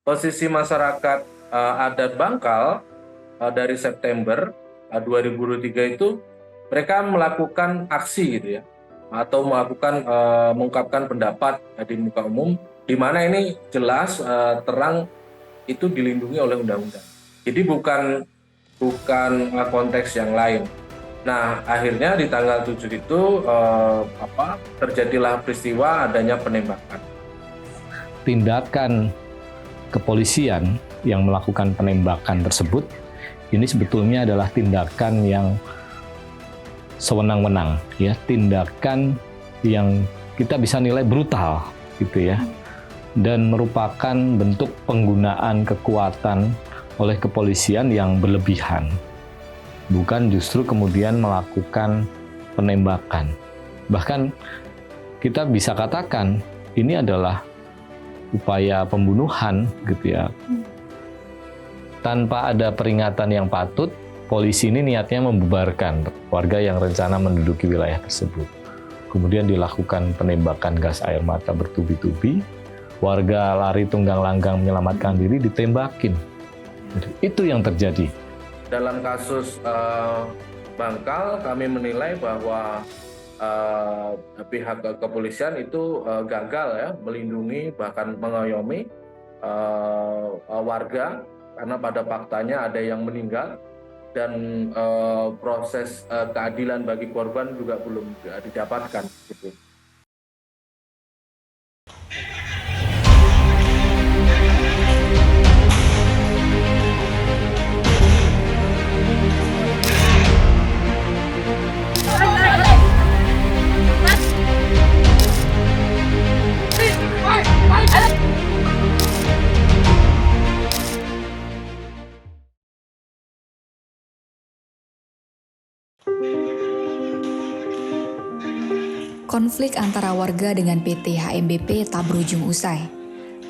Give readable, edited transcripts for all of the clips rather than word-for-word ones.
posisi masyarakat adat Bangkal dari September 2023 itu mereka melakukan aksi gitu ya, atau mengungkapkan pendapat di muka umum, di mana ini jelas terang itu dilindungi oleh undang-undang. Jadi bukan konteks yang lain. Nah, akhirnya di tanggal 7 itu terjadilah peristiwa adanya penembakan. Tindakan kepolisian yang melakukan penembakan tersebut ini sebetulnya adalah tindakan yang sewenang-wenang, ya, tindakan yang kita bisa nilai brutal, gitu ya, dan merupakan bentuk penggunaan kekuatan oleh kepolisian yang berlebihan, bukan justru kemudian melakukan penembakan. Bahkan kita bisa katakan ini adalah upaya pembunuhan, gitu ya. Tanpa ada peringatan yang patut, polisi ini niatnya membubarkan warga yang rencana menduduki wilayah tersebut. Kemudian dilakukan penembakan gas air mata bertubi-tubi, warga lari tunggang langgang menyelamatkan diri, ditembakin. Jadi, itu yang terjadi. Dalam kasus Bangkal, kami menilai bahwa pihak kepolisian itu gagal ya melindungi bahkan mengayomi warga, karena pada faktanya ada yang meninggal dan proses keadilan bagi korban juga belum didapatkan gitu. Konflik antara warga dengan PT HMBP tak berujung usai.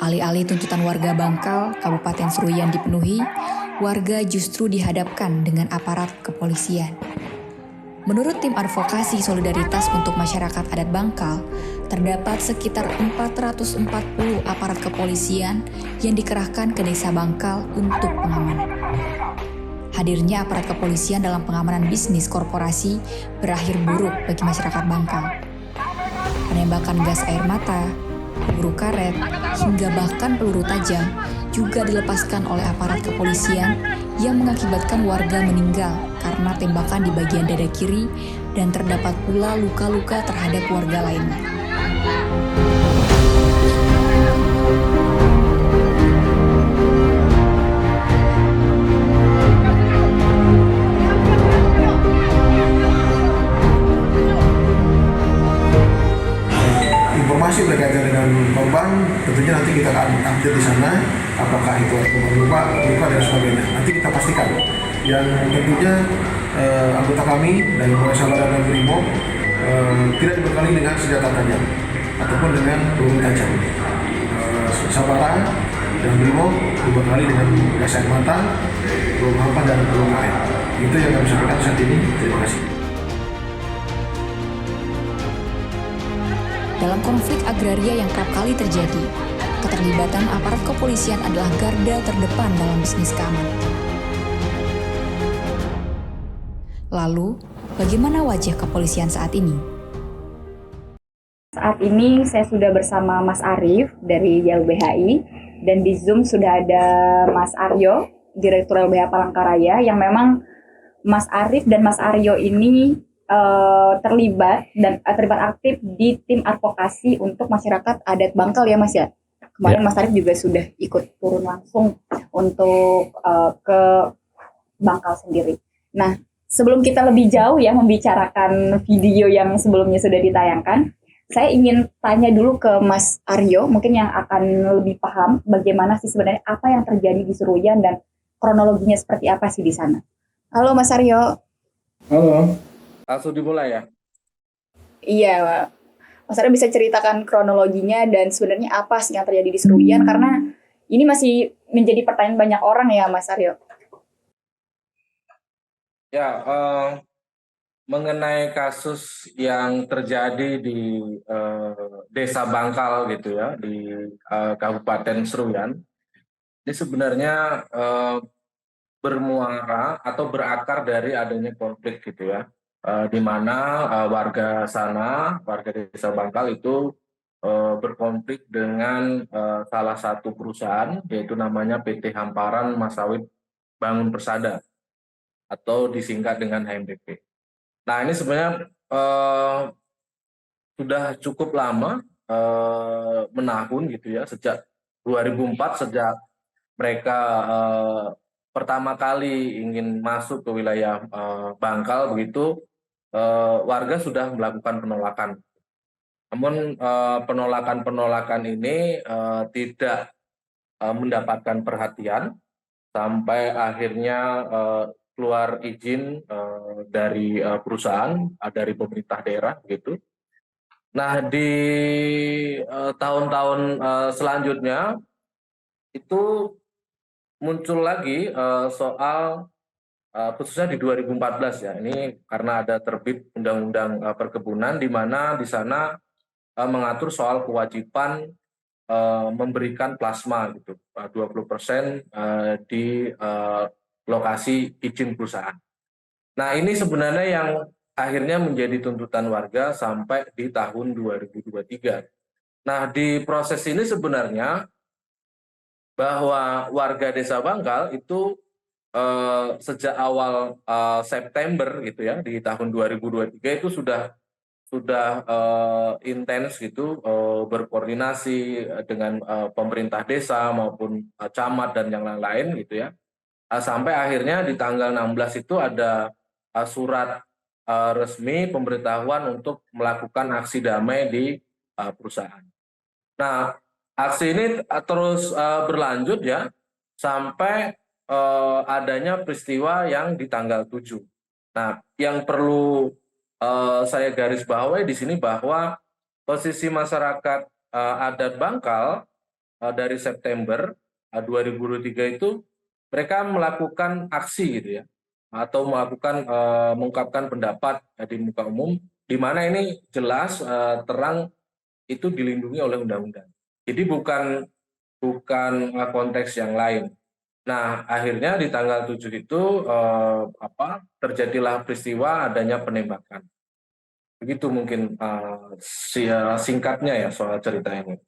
Alih-alih tuntutan warga Bangkal, Kabupaten Seruyan dipenuhi, warga justru dihadapkan dengan aparat kepolisian. Menurut tim advokasi solidaritas untuk masyarakat adat Bangkal, terdapat sekitar 440 aparat kepolisian yang dikerahkan ke desa Bangkal untuk pengamanan. Hadirnya aparat kepolisian dalam pengamanan bisnis korporasi berakhir buruk bagi masyarakat Bangkal. Penembakan gas air mata, peluru karet, hingga bahkan peluru tajam juga dilepaskan oleh aparat kepolisian yang mengakibatkan warga meninggal karena tembakan di bagian dada kiri dan terdapat pula luka-luka terhadap warga lainnya. Informasi berkaitan dengan korban tentunya nanti kita akan update di sana, apakah itu luka dan sebagainya. Nanti kita pastikan. Yang tentunya anggota kami dari Polres Sabara dan Brimob tidak dibekali dengan senjata tajam ataupun dengan peluru tajam. Sabara dan Brimob dibekali dengan gas air mata, peluru hampa dan peluru karet. Itu yang kami sampaikan saat ini. Terima kasih. Dalam konflik agraria yang kerap kali terjadi, keterlibatan aparat kepolisian adalah garda terdepan dalam bisnis keamanan. Lalu, bagaimana wajah kepolisian saat ini? Saat ini saya sudah bersama Mas Arief dari YLBHI, dan di Zoom sudah ada Mas Aryo, Direktur LBH Palangkaraya, yang memang Mas Arief dan Mas Aryo ini terlibat aktif di tim advokasi untuk masyarakat adat Bangkal ya Mas ya. Kemarin Mas Arief juga sudah ikut turun langsung untuk ke Bangkal sendiri. Nah, sebelum kita lebih jauh ya membicarakan video yang sebelumnya sudah ditayangkan, saya ingin tanya dulu ke Mas Aryo, mungkin yang akan lebih paham bagaimana sih sebenarnya apa yang terjadi di Seruyan dan kronologinya seperti apa sih di sana. Halo Mas Aryo. Halo. Langsung dimulai ya? Iya, Mas Aryo bisa ceritakan kronologinya dan sebenarnya apa sih yang terjadi di Seruyan, karena ini masih menjadi pertanyaan banyak orang ya Mas Aryo. Ya, mengenai kasus yang terjadi di Desa Bangkal gitu ya, di Kabupaten Seruyan, Ini sebenarnya bermuara atau berakar dari adanya konflik gitu ya, di mana warga sana, warga Desa Bangkal itu berkonflik dengan salah satu perusahaan, yaitu namanya PT Hamparan Masawit Bangun Persada atau disingkat dengan HMBP. Nah ini sebenarnya sudah cukup lama menahun gitu ya, sejak 2004, sejak mereka pertama kali ingin masuk ke wilayah Bangkal begitu, warga sudah melakukan penolakan. Namun penolakan-penolakan ini tidak mendapatkan perhatian sampai akhirnya keluar izin dari perusahaan, dari pemerintah daerah gitu. Nah di tahun-tahun selanjutnya itu muncul lagi soal khususnya di 2014 ya, ini karena ada terbit Undang-Undang Perkebunan di mana di sana mengatur soal kewajiban memberikan plasma gitu, 20% di lokasi izin perusahaan. Nah ini sebenarnya yang akhirnya menjadi tuntutan warga sampai di tahun 2023. Nah di proses ini sebenarnya bahwa warga Desa Bangkal itu sejak awal September gitu ya, di tahun 2023 itu sudah intens gitu berkoordinasi dengan pemerintah desa maupun camat dan yang lain-lain gitu ya. Sampai akhirnya di tanggal 16 itu ada surat resmi pemberitahuan untuk melakukan aksi damai di perusahaan. Nah, aksi ini terus berlanjut ya sampai adanya peristiwa yang di tanggal 7. Nah, yang perlu saya garis bawahi di sini bahwa posisi masyarakat adat Bangkal dari September 2023 itu mereka melakukan aksi gitu ya, atau melakukan mengungkapkan pendapat di muka umum, di mana ini jelas terang itu dilindungi oleh undang-undang. Jadi bukan konteks yang lain. Nah, akhirnya di tanggal 7 itu terjadilah peristiwa adanya penembakan. Begitu mungkin singkatnya ya soal cerita ini.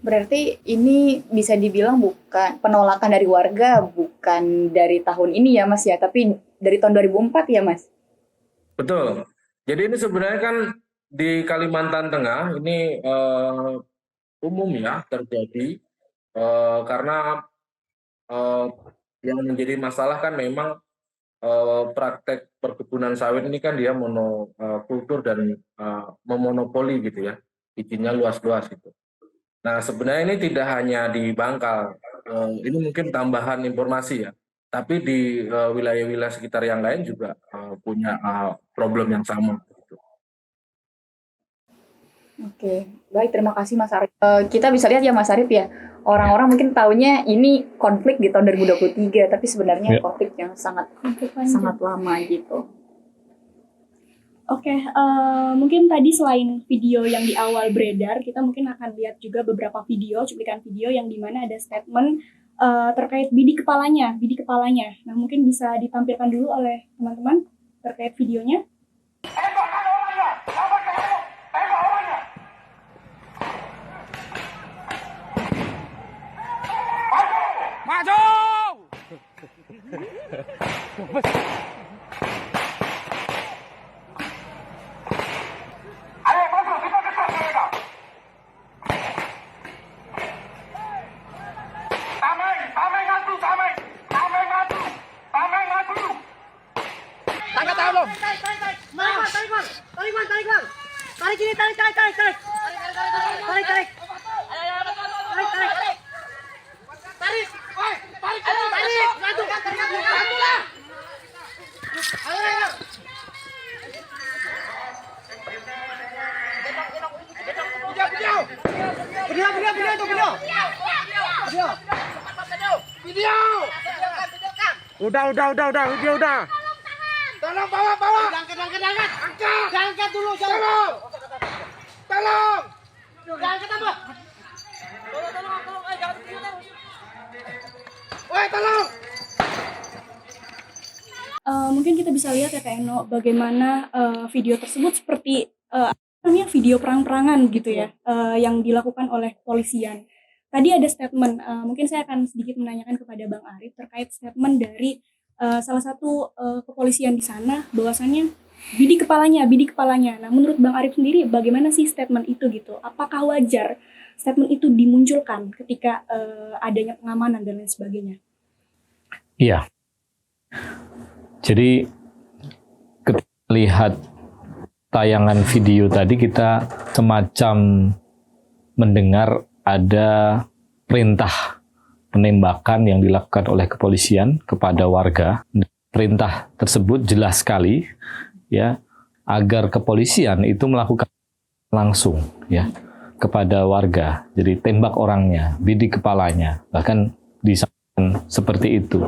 Berarti ini bisa dibilang bukan penolakan dari warga, bukan dari tahun ini ya Mas ya, tapi dari tahun 2004 ya Mas? Betul. Jadi ini sebenarnya kan di Kalimantan Tengah ini umum ya terjadi karena yang menjadi masalah kan memang praktek perkebunan sawit ini kan dia monokultur dan memonopoli gitu ya, izinnya luas-luas gitu. Nah sebenarnya ini tidak hanya di Bangkal, ini mungkin tambahan informasi ya, tapi di wilayah-wilayah sekitar yang lain juga punya problem yang sama. Gitu. Oke, baik, terima kasih Mas Arif. Kita bisa lihat ya Mas Arif ya, orang-orang mungkin taunya ini konflik di tahun 2023, tapi sebenarnya konflik yang sangat lama gitu. Oke, mungkin tadi selain video yang di awal beredar, kita mungkin akan lihat juga beberapa video, cuplikan video yang dimana ada statement terkait bidik kepalanya. Nah, mungkin bisa ditampilkan dulu oleh teman-teman terkait videonya. Maju! Tarik ini, tarik. Video. Udah, video udah. Tolong bawa. Angkat. Angkat dulu, tolong. Tolong. Angkat apa? Tolong, jangan video. tolong. Mungkin kita bisa lihat ya Kak Eno bagaimana video tersebut seperti namanya video perang-perangan gitu ya, yang dilakukan oleh kepolisian. Tadi ada statement, mungkin saya akan sedikit menanyakan kepada Bang Arif terkait statement dari salah satu kepolisian di sana, bahwasannya bidik kepalanya. Nah, menurut Bang Arif sendiri, bagaimana sih statement itu gitu? Apakah wajar statement itu dimunculkan ketika adanya pengamanan dan lain sebagainya? Iya. Jadi ketika lihat tayangan video tadi, kita semacam mendengar ada perintah penembakan yang dilakukan oleh kepolisian kepada warga. Perintah tersebut jelas sekali ya, agar kepolisian itu melakukan langsung ya kepada warga. Jadi tembak orangnya, bidik kepalanya, bahkan disampaikan seperti itu.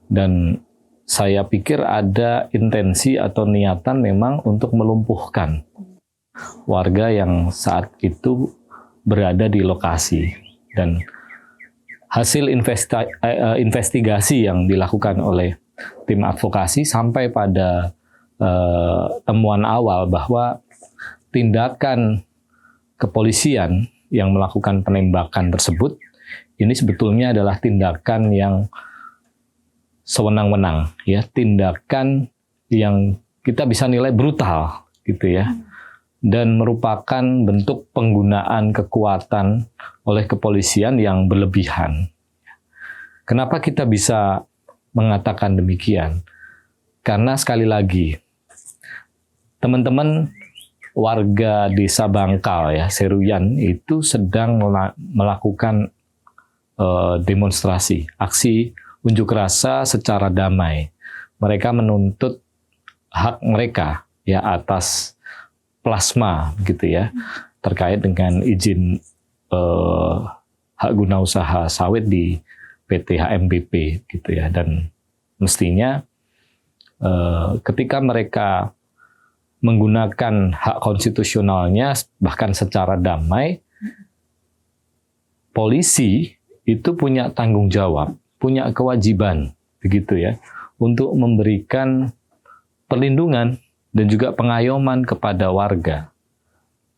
Dan saya pikir ada intensi atau niatan memang untuk melumpuhkan warga yang saat itu berada di lokasi. Dan hasil investigasi yang dilakukan oleh tim advokasi sampai pada temuan awal bahwa tindakan kepolisian yang melakukan penembakan tersebut ini sebetulnya adalah tindakan yang sewenang-wenang, ya, tindakan yang kita bisa nilai brutal, gitu ya, dan merupakan bentuk penggunaan kekuatan oleh kepolisian yang berlebihan. Kenapa kita bisa mengatakan demikian? Karena sekali lagi, teman-teman warga desa Bangkal ya, Seruyan itu sedang melakukan demonstrasi, aksi unjuk rasa secara damai. Mereka menuntut hak mereka ya atas plasma gitu ya, terkait dengan izin hak guna usaha sawit di PT HMBP gitu ya. Dan mestinya ketika mereka menggunakan hak konstitusionalnya bahkan secara damai, polisi itu punya tanggung jawab, punya kewajiban begitu ya, untuk memberikan perlindungan dan juga pengayoman kepada warga.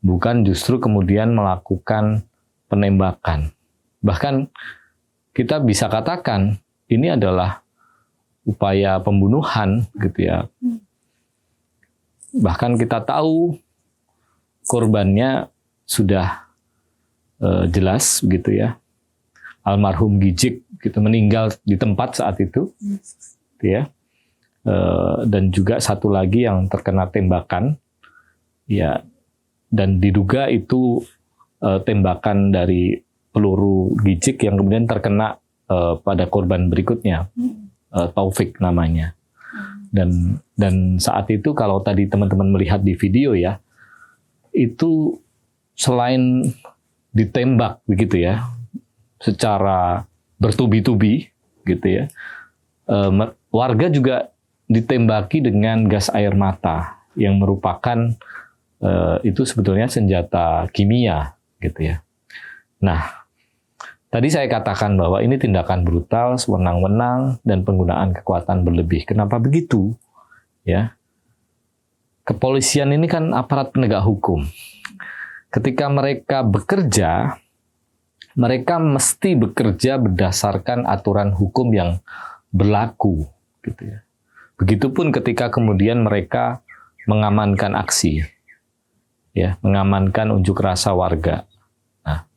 Bukan justru kemudian melakukan penembakan. Bahkan kita bisa katakan ini adalah upaya pembunuhan gitu ya. Bahkan kita tahu korbannya sudah jelas gitu ya. Almarhum Gijik gitu meninggal di tempat saat itu, gitu ya. Dan juga satu lagi yang terkena tembakan, ya, dan diduga itu tembakan dari peluru Gijik yang kemudian terkena pada korban berikutnya, Taufik namanya. Dan saat itu kalau tadi teman-teman melihat di video ya, itu selain ditembak begitu ya, secara bertubi-tubi gitu ya, warga juga ditembaki dengan gas air mata yang merupakan itu sebetulnya senjata kimia gitu ya. Nah, tadi saya katakan bahwa ini tindakan brutal, sewenang-wenang, dan penggunaan kekuatan berlebih. Kenapa begitu? Ya, kepolisian ini kan aparat penegak hukum. Ketika mereka bekerja, mereka mesti bekerja berdasarkan aturan hukum yang berlaku, gitu ya. Begitupun ketika kemudian mereka mengamankan aksi, ya, mengamankan unjuk rasa warga. Nah,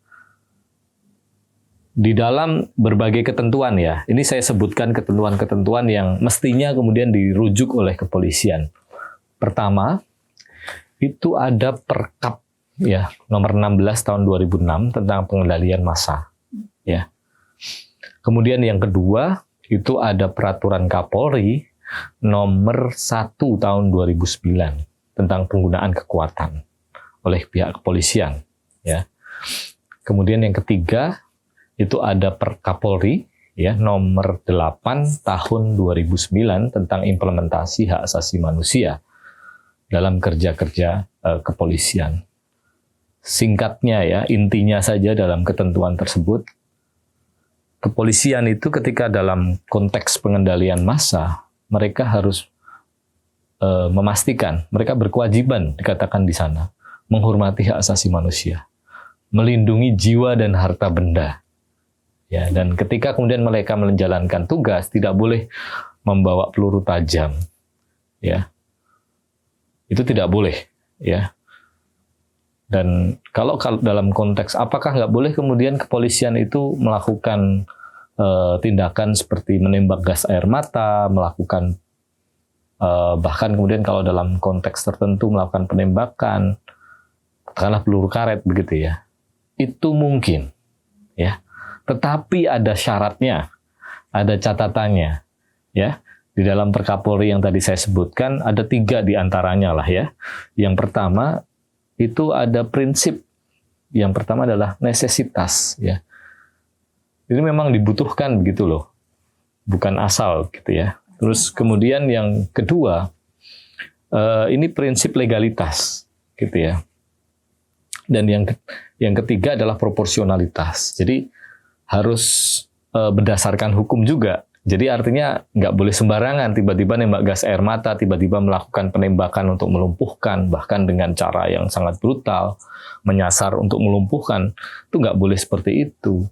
di dalam berbagai ketentuan ya, ini saya sebutkan ketentuan-ketentuan yang mestinya kemudian dirujuk oleh kepolisian. Pertama, itu ada Perkap ya, nomor 16 tahun 2006 tentang pengendalian massa. Ya. Kemudian yang kedua, itu ada peraturan Kapolri nomor 1 tahun 2009 tentang penggunaan kekuatan oleh pihak kepolisian. Ya. Kemudian yang ketiga, itu ada Perkapolri ya, nomor 8 tahun 2009 tentang implementasi hak asasi manusia dalam kerja-kerja kepolisian. Singkatnya ya, intinya saja dalam ketentuan tersebut, kepolisian itu ketika dalam konteks pengendalian massa, mereka harus memastikan, mereka berkewajiban dikatakan di sana, menghormati hak asasi manusia, melindungi jiwa dan harta benda. Ya, dan ketika kemudian mereka menjalankan tugas, tidak boleh membawa peluru tajam. Ya, itu tidak boleh. Ya. Dan kalau dalam konteks apakah nggak boleh kemudian kepolisian itu melakukan tindakan seperti menembak gas air mata, melakukan bahkan kemudian kalau dalam konteks tertentu melakukan penembakan, katakanlah peluru karet begitu ya, itu mungkin, ya. Tetapi ada syaratnya, ada catatannya, ya. Di dalam Perkapolri yang tadi saya sebutkan ada 3 diantaranya lah ya. Yang pertama itu ada prinsip, yang pertama adalah nesesitas, ya. Ini memang dibutuhkan begitu loh, bukan asal gitu ya. Terus kemudian yang kedua, ini prinsip legalitas, gitu ya. Dan yang ketiga adalah proporsionalitas. Jadi harus berdasarkan hukum juga. Jadi artinya nggak boleh sembarangan tiba-tiba nembak gas air mata, tiba-tiba melakukan penembakan untuk melumpuhkan, bahkan dengan cara yang sangat brutal, menyasar untuk melumpuhkan. Itu nggak boleh seperti itu.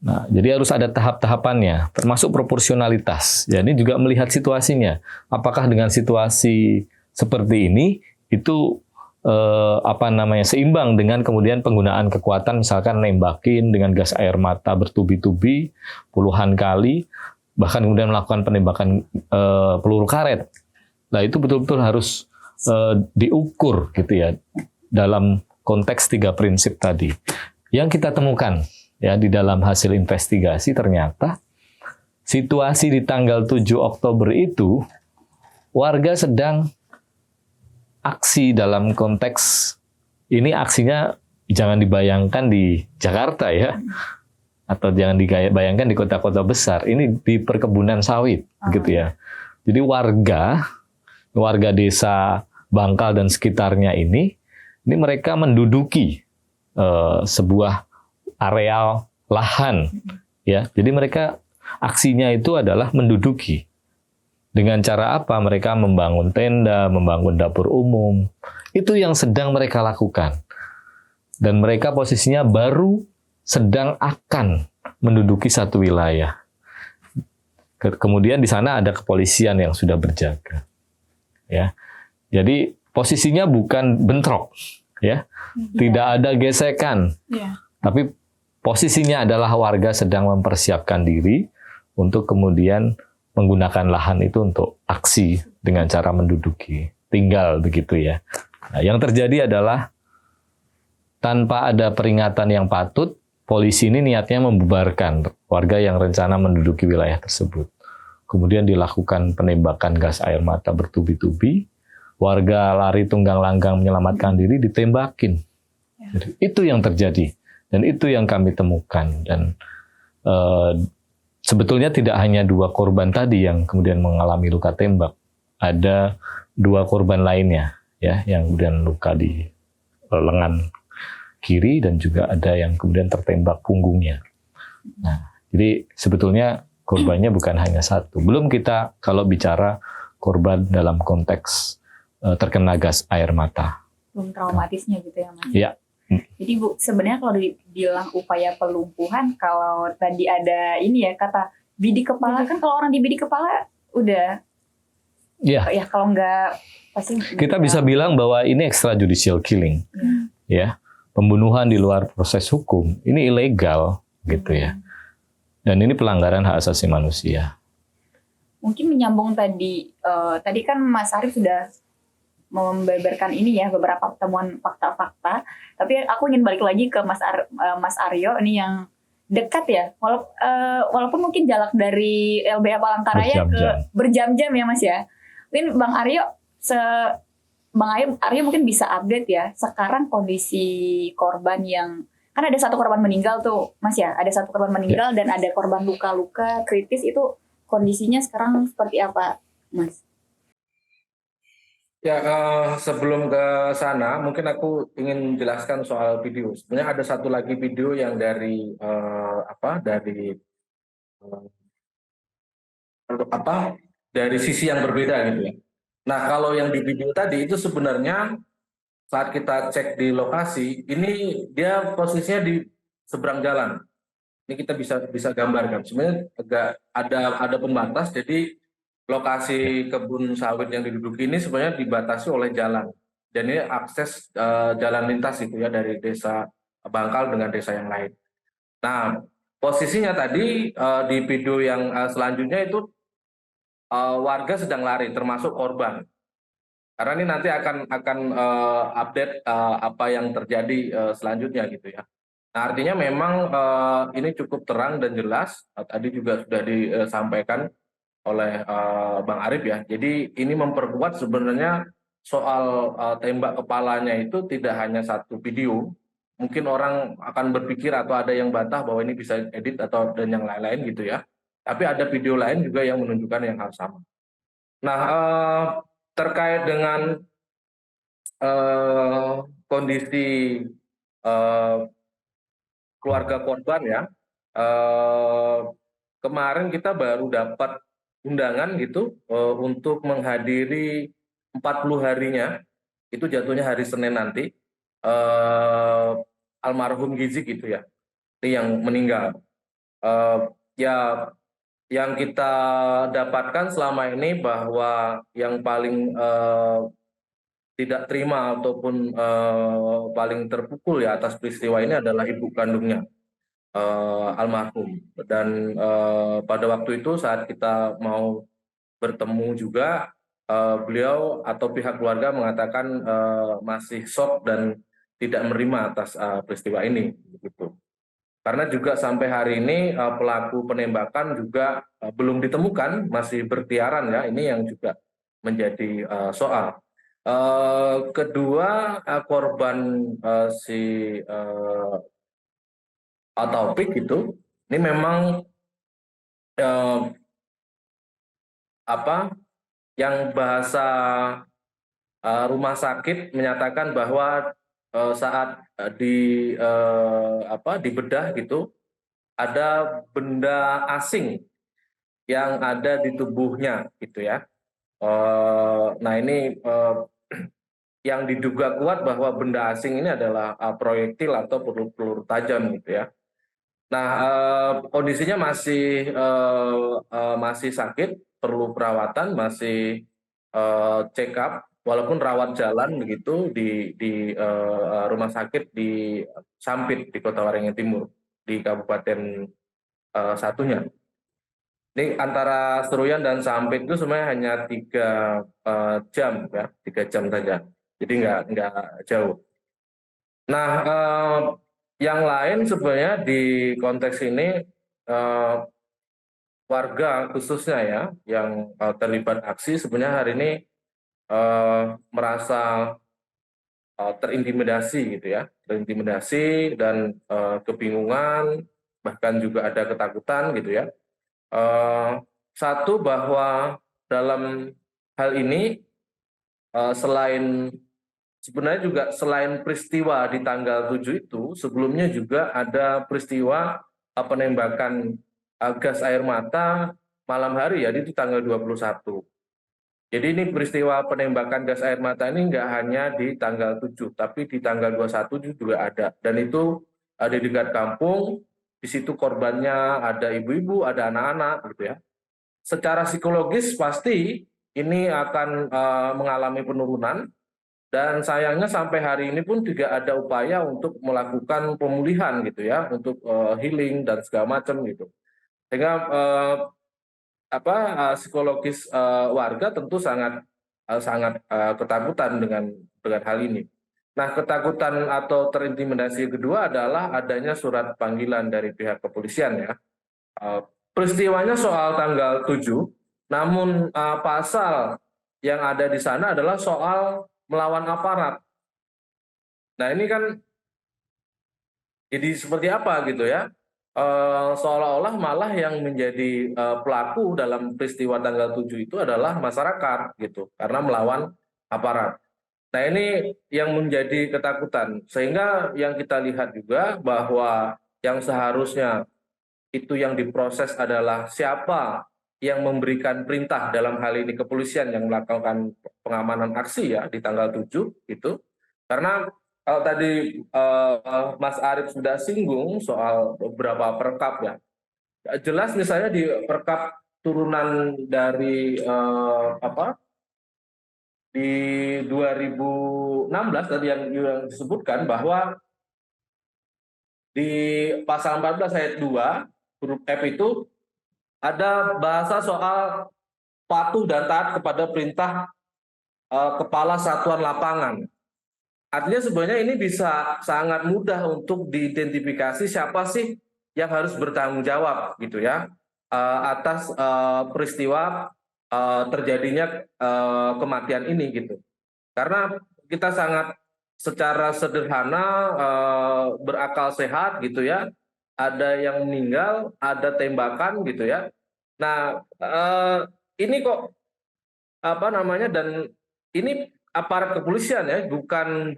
Nah, jadi harus ada tahap-tahapannya, termasuk proporsionalitas. Ya, ini juga melihat situasinya. Apakah dengan situasi seperti ini itu seimbang dengan kemudian penggunaan kekuatan, misalkan nembakin dengan gas air mata bertubi-tubi puluhan kali, bahkan kemudian melakukan penembakan peluru karet. Nah, itu betul-betul harus diukur gitu ya dalam konteks 3 prinsip tadi. Yang kita temukan ya di dalam hasil investigasi ternyata situasi di tanggal 7 Oktober itu warga sedang aksi dalam konteks ini, aksinya jangan dibayangkan di Jakarta ya, atau jangan dibayangkan di kota-kota besar. Ini di perkebunan sawit gitu ya. Jadi warga desa Bangkal dan sekitarnya ini mereka menduduki sebuah areal lahan, ya. Jadi mereka aksinya itu adalah menduduki. Dengan cara apa? Mereka membangun tenda, membangun dapur umum. Itu yang sedang mereka lakukan. Dan mereka posisinya baru sedang akan menduduki satu wilayah. Kemudian di sana ada kepolisian yang sudah berjaga. Ya. Jadi posisinya bukan bentrok, ya. Tidak ada gesekan. Tapi posisinya adalah warga sedang mempersiapkan diri untuk kemudian menggunakan lahan itu untuk aksi dengan cara menduduki, tinggal begitu ya. Nah, yang terjadi adalah tanpa ada peringatan yang patut, polisi ini niatnya membubarkan warga yang rencana menduduki wilayah tersebut. Kemudian dilakukan penembakan gas air mata bertubi-tubi, warga lari tunggang langgang menyelamatkan diri, ditembakin. Jadi, itu yang terjadi. Dan itu yang kami temukan. Dan sebetulnya tidak hanya 2 korban tadi yang kemudian mengalami luka tembak. Ada 2 korban lainnya ya yang kemudian luka di lengan kiri dan juga ada yang kemudian tertembak punggungnya. Nah, jadi sebetulnya korbannya bukan hanya 1. Belum kita kalau bicara korban dalam konteks terkena gas air mata. Belum traumatisnya gitu ya, Mas? Iya. Jadi Bu, sebenarnya kalau dibilang upaya pelumpuhan, kalau tadi ada ini ya kata bidik kepala, kan kalau orang dibidik kepala udah ya kalau nggak pasti kita bisa bilang bahwa ini extrajudicial killing. Ya. Pembunuhan di luar proses hukum ini ilegal gitu ya. Dan ini pelanggaran hak asasi manusia. Mungkin menyambung tadi kan Mas Arief sudah membeberkan ini ya beberapa temuan fakta-fakta, tapi aku ingin balik lagi ke Mas Aryo ini yang dekat ya, walaupun mungkin jarak dari LBH Palangkaraya ke berjam-jam ya Mas ya. Mungkin Bang Aryo mungkin bisa update ya sekarang kondisi korban yang kan ada 1 korban meninggal tuh Mas ya, ada 1 korban meninggal dan ada korban luka-luka kritis, itu kondisinya sekarang seperti apa Mas? Ya, sebelum ke sana, mungkin aku ingin jelaskan soal video. Sebenarnya ada 1 lagi video yang dari apa dari sisi yang berbeda gitu ya. Nah, kalau yang di video tadi itu sebenarnya saat kita cek di lokasi, ini dia posisinya di seberang jalan. Ini kita bisa gambarkan. Sebenarnya agak ada pembatas, jadi lokasi kebun sawit yang diduduki ini sebenarnya dibatasi oleh jalan. Dan ini akses jalan lintas itu ya dari desa Bangkal dengan desa yang lain. Nah, posisinya tadi di video yang selanjutnya itu warga sedang lari, termasuk korban. Karena ini nanti akan update apa yang terjadi selanjutnya gitu ya. Nah, artinya memang ini cukup terang dan jelas. Tadi juga sudah disampaikan oleh Bang Arif ya. Jadi ini memperkuat sebenarnya soal tembak kepalanya itu tidak hanya satu video. Mungkin orang akan berpikir atau ada yang bantah bahwa ini bisa edit atau dan yang lain-lain gitu ya. Tapi ada video lain juga yang menunjukkan yang hal sama. Nah, terkait dengan kondisi keluarga korban ya, kemarin kita baru dapat undangan gitu untuk menghadiri 40 harinya, itu jatuhnya hari Senin nanti, almarhum Gizik gitu ya, ini yang meninggal. Ya, yang kita dapatkan selama ini bahwa yang paling tidak terima ataupun paling terpukul ya atas peristiwa ini adalah ibu kandungnya almarhum. Dan pada waktu itu saat kita mau bertemu juga beliau atau pihak keluarga mengatakan masih shock dan tidak menerima atas peristiwa ini begitu. Karena juga sampai hari ini pelaku penembakan juga belum ditemukan, masih berkeliaran ya. Ini yang juga menjadi soal. Kedua, korban si Taufik itu, ini memang yang bahasa rumah sakit menyatakan bahwa saat dibedah gitu ada benda asing yang ada di tubuhnya gitu ya. Nah ini yang diduga kuat bahwa benda asing ini adalah proyektil atau peluru tajam gitu ya. Nah kondisinya masih sakit, perlu perawatan, masih check up. Walaupun rawat jalan begitu di rumah sakit di Sampit di Kota Waringin Timur di Kabupaten satunya. Ini antara Seruyan dan Sampit itu sebenarnya hanya 3 jam ya, 3 jam saja. Jadi nggak jauh. Nah, yang lain sebenarnya di konteks ini warga khususnya ya yang terlibat aksi sebenarnya hari ini merasa terintimidasi gitu ya, terintimidasi dan kebingungan, bahkan juga ada ketakutan gitu ya. Satu bahwa dalam hal ini selain peristiwa di tanggal 7 itu, sebelumnya juga ada peristiwa penembakan gas air mata malam hari ya, itu tanggal 21. Jadi ini peristiwa penembakan gas air mata ini nggak hanya di tanggal 7, tapi di tanggal 21 juga ada. Dan itu ada di dekat kampung, di situ korbannya ada ibu-ibu, ada anak-anak gitu ya. Secara psikologis pasti ini akan mengalami penurunan, dan sayangnya sampai hari ini pun tidak ada upaya untuk melakukan pemulihan gitu ya, untuk healing dan segala macam gitu. Sehingga psikologis warga tentu sangat ketakutan dengan hal ini. Nah, ketakutan atau terintimidasi kedua adalah adanya surat panggilan dari pihak kepolisian ya. Peristiwanya soal tanggal 7, namun pasal yang ada di sana adalah soal melawan aparat. Nah, ini kan jadi seperti apa gitu ya? Seolah-olah malah yang menjadi pelaku dalam peristiwa tanggal 7 itu adalah masyarakat gitu, karena melawan aparat. Nah ini yang menjadi ketakutan, sehingga yang kita lihat juga bahwa yang seharusnya itu yang diproses adalah siapa yang memberikan perintah, dalam hal ini kepolisian yang melakukan pengamanan aksi ya di tanggal 7 itu. Karena kalau tadi Mas Arief sudah singgung soal beberapa perkap ya, jelas misalnya di perkap turunan dari di 2016 tadi yang disebutkan bahwa di pasal 14 ayat 2 huruf F itu ada bahasa soal patuh dan taat kepada perintah kepala satuan lapangan. Artinya sebenarnya ini bisa sangat mudah untuk diidentifikasi siapa sih yang harus bertanggung jawab gitu ya atas peristiwa terjadinya kematian ini gitu. Karena kita sangat secara sederhana berakal sehat gitu ya, ada yang meninggal, ada tembakan gitu ya. Nah ini kok apa namanya, dan ini aparat kepolisian ya, bukan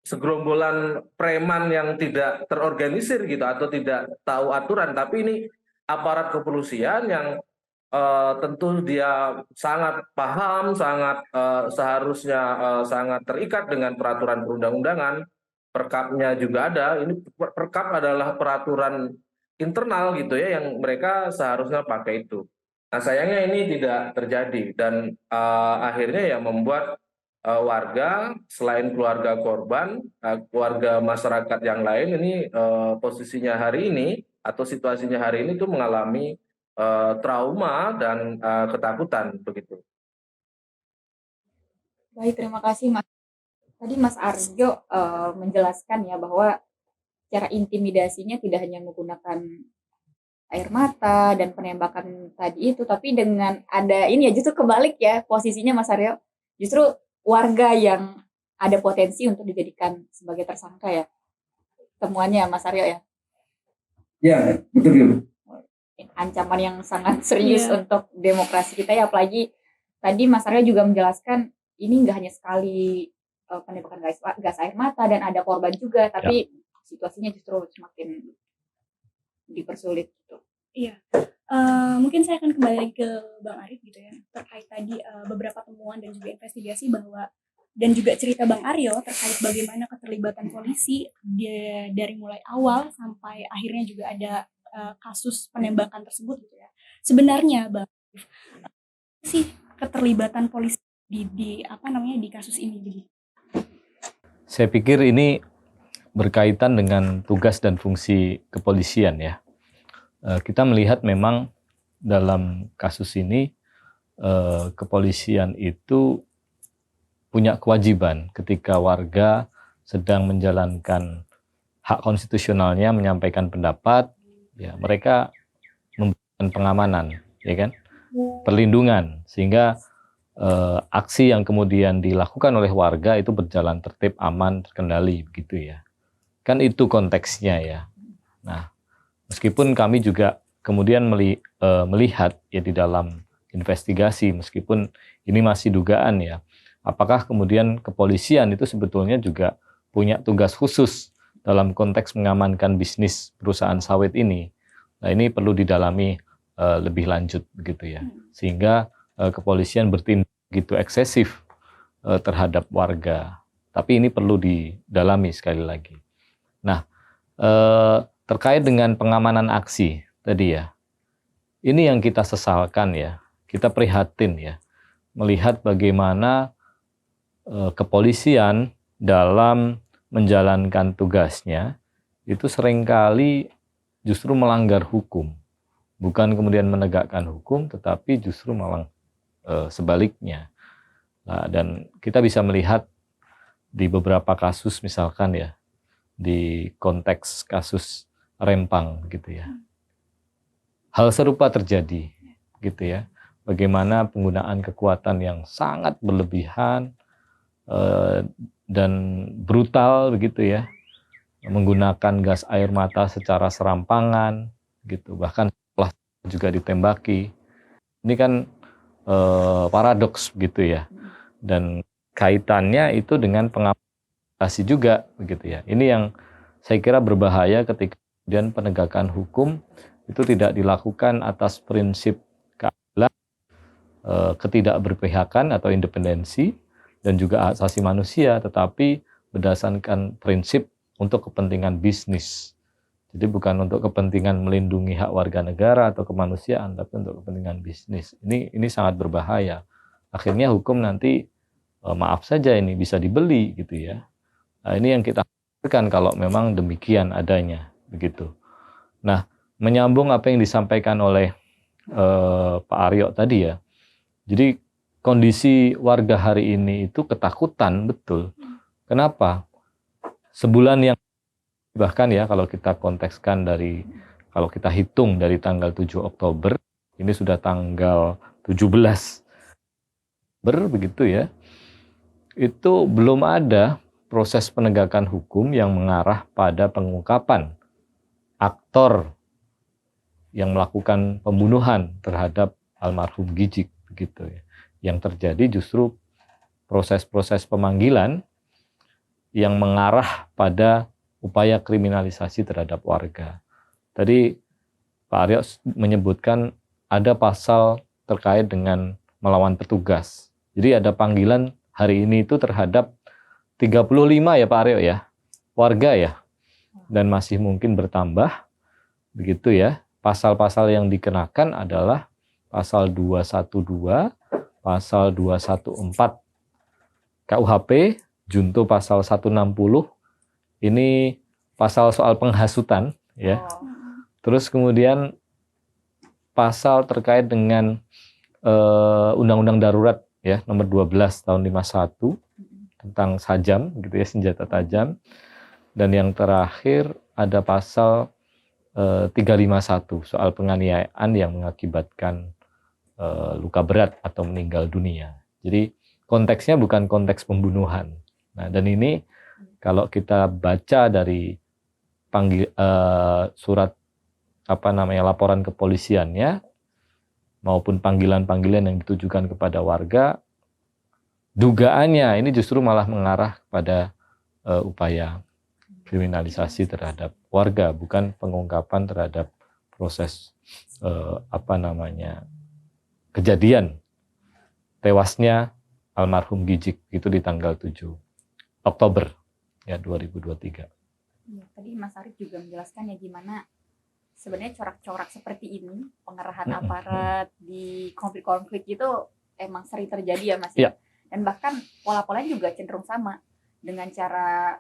segerombolan preman yang tidak terorganisir gitu atau tidak tahu aturan, tapi ini aparat kepolisian yang tentu dia sangat paham, sangat seharusnya sangat terikat dengan peraturan perundang-undangan. Perkapnya juga ada. Ini perkap adalah peraturan internal gitu ya yang mereka seharusnya pakai itu. Nah sayangnya ini tidak terjadi dan akhirnya ya membuat warga selain keluarga korban, keluarga masyarakat yang lain ini posisinya hari ini atau situasinya hari ini tuh mengalami trauma dan ketakutan begitu. Baik, terima kasih Mas. Tadi Mas Arjo menjelaskan ya bahwa cara intimidasinya tidak hanya menggunakan air mata dan penembakan tadi itu, tapi dengan ada ini ya justru kebalik ya posisinya Mas Aryo. Justru warga yang ada potensi untuk dijadikan sebagai tersangka ya. Temuannya Mas Aryo ya. Ya, betul. Ancaman yang sangat serius untuk demokrasi kita ya, apalagi tadi Mas Aryo juga menjelaskan ini nggak hanya sekali penembakan gas air mata dan ada korban juga, tapi situasinya justru semakin dipersulit gitu. Iya, mungkin saya akan kembali ke Bang Arief gitu ya, terkait tadi beberapa temuan dan juga investigasi bahwa dan juga cerita Bang Aryo terkait bagaimana keterlibatan polisi dari mulai awal sampai akhirnya juga ada kasus penembakan tersebut gitu ya. Sebenarnya Bang Arief, sih keterlibatan polisi di kasus ini begitu? Saya pikir ini berkaitan dengan tugas dan fungsi kepolisian ya. Kita melihat memang dalam kasus ini kepolisian itu punya kewajiban ketika warga sedang menjalankan hak konstitusionalnya menyampaikan pendapat, ya mereka memberikan pengamanan, ya kan, perlindungan sehingga aksi yang kemudian dilakukan oleh warga itu berjalan tertib, aman, terkendali begitu ya. Kan itu konteksnya ya. Nah, meskipun kami juga kemudian melihat ya di dalam investigasi, meskipun ini masih dugaan ya, apakah kemudian kepolisian itu sebetulnya juga punya tugas khusus dalam konteks mengamankan bisnis perusahaan sawit ini. Nah, ini perlu didalami lebih lanjut begitu ya. Sehingga kepolisian bertindak begitu eksesif terhadap warga. Tapi ini perlu didalami sekali lagi. Nah, terkait dengan pengamanan aksi tadi ya, ini yang kita sesalkan ya, kita prihatin ya, melihat bagaimana kepolisian dalam menjalankan tugasnya itu seringkali justru melanggar hukum, bukan kemudian menegakkan hukum, tetapi justru malah sebaliknya. Nah, dan kita bisa melihat di beberapa kasus misalkan ya, di konteks kasus Rempang gitu ya. Hal serupa terjadi gitu ya. Bagaimana penggunaan kekuatan yang sangat berlebihan dan brutal begitu ya. Menggunakan gas air mata secara serampangan gitu. Bahkan setelah juga ditembaki. Ini kan paradoks gitu ya. Dan kaitannya itu dengan pengamanan juga begitu ya. Ini yang saya kira berbahaya ketika Dan penegakan hukum itu tidak dilakukan atas prinsip keadilan, ketidakberpihakan atau independensi, dan juga hak asasi manusia, tetapi berdasarkan prinsip untuk kepentingan bisnis. Jadi bukan untuk kepentingan melindungi hak warga negara atau kemanusiaan, tapi untuk kepentingan bisnis. Ini sangat berbahaya. Akhirnya hukum nanti maaf saja ini bisa dibeli gitu ya. Nah, ini yang kita khawatirkan kalau memang demikian adanya begitu. Nah, menyambung apa yang disampaikan oleh Pak Aryo tadi ya. Jadi kondisi warga hari ini itu ketakutan betul. Kenapa? Sebulan yang bahkan ya kalau kita kontekskan kalau kita hitung dari tanggal 7 Oktober, ini sudah tanggal 17 begitu ya. Itu belum ada proses penegakan hukum yang mengarah pada pengungkapan aktor yang melakukan pembunuhan terhadap almarhum Gijik begitu ya. Yang terjadi justru proses-proses pemanggilan yang mengarah pada upaya kriminalisasi terhadap warga. Tadi Pak Aryo menyebutkan ada pasal terkait dengan melawan petugas. Jadi ada panggilan hari ini itu terhadap 35 ya Pak Aryo ya, warga ya, dan masih mungkin bertambah, begitu ya. Pasal-pasal yang dikenakan adalah pasal 212, pasal 214 KUHP, junto pasal 160, ini pasal soal penghasutan ya. Terus kemudian pasal terkait dengan Undang-Undang Darurat ya nomor 12 tahun 51 tentang sajam gitu ya, senjata tajam. Dan yang terakhir ada pasal 351 soal penganiayaan yang mengakibatkan luka berat atau meninggal dunia. Jadi konteksnya bukan konteks pembunuhan. Nah, dan ini kalau kita baca dari surat laporan kepolisiannya maupun panggilan-panggilan yang ditujukan kepada warga, dugaannya ini justru malah mengarah kepada upaya kriminalisasi terhadap warga, bukan pengungkapan terhadap proses kejadian tewasnya almarhum Gijik itu di tanggal 7 Oktober ya 2023. Ya, tadi Mas Arief juga menjelaskan ya gimana sebenarnya corak-corak seperti ini, pengerahan aparat di konflik-konflik itu emang sering terjadi ya Mas. Ya. Dan bahkan pola-polanya juga cenderung sama dengan cara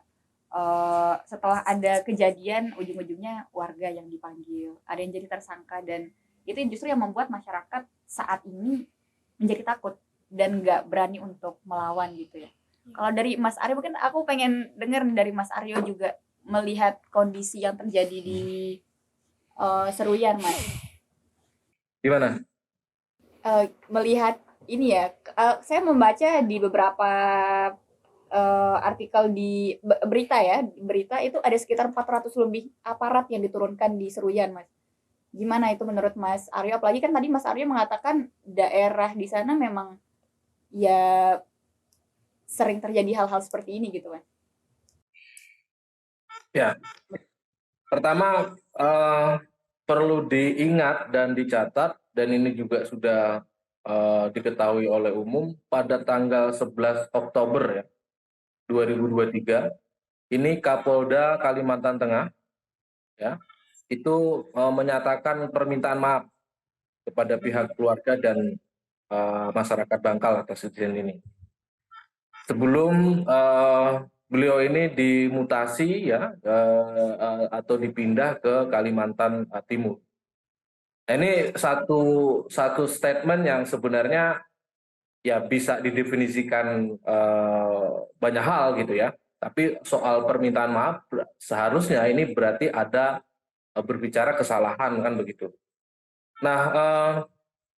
setelah ada kejadian ujung-ujungnya warga yang dipanggil, ada yang jadi tersangka, dan itu justru yang membuat masyarakat saat ini menjadi takut dan nggak berani untuk melawan gitu ya. Kalau dari Mas Aryo mungkin aku pengen dengar dari Mas Aryo juga melihat kondisi yang terjadi di Seruyan, Mas. Gimana? Melihat ini ya, saya membaca di beberapa artikel di berita itu ada sekitar 400 lebih aparat yang diturunkan di Seruyan, Mas. Gimana itu menurut Mas Aryo? Apalagi kan tadi Mas Aryo mengatakan daerah di sana memang ya sering terjadi hal-hal seperti ini gitu kan. Ya, pertama perlu diingat dan dicatat, dan ini juga sudah diketahui oleh umum, pada tanggal 11 Oktober ya 2023 ini Kapolda Kalimantan Tengah ya itu menyatakan permintaan maaf kepada pihak keluarga dan masyarakat Bangkal atas kejadian ini. Sebelum beliau ini dimutasi ya atau dipindah ke Kalimantan Timur. Nah, ini satu statement yang sebenarnya ya bisa didefinisikan banyak hal gitu ya. Tapi soal permintaan maaf seharusnya ini berarti ada berbicara kesalahan kan begitu. Nah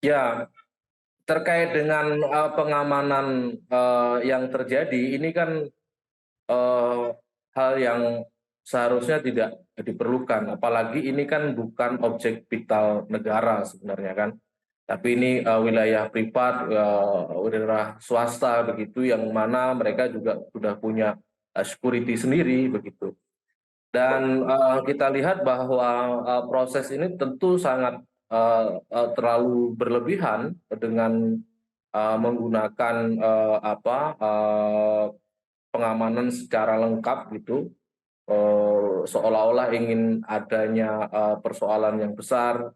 ya terkait dengan pengamanan yang terjadi ini kan hal yang seharusnya tidak diperlukan, apalagi ini kan bukan objek vital negara sebenarnya kan, tapi ini wilayah privat, wilayah swasta begitu, yang mana mereka juga sudah punya security sendiri begitu. Dan kita lihat bahwa proses ini tentu sangat terlalu berlebihan dengan menggunakan pengamanan secara lengkap gitu, seolah-olah ingin adanya persoalan yang besar.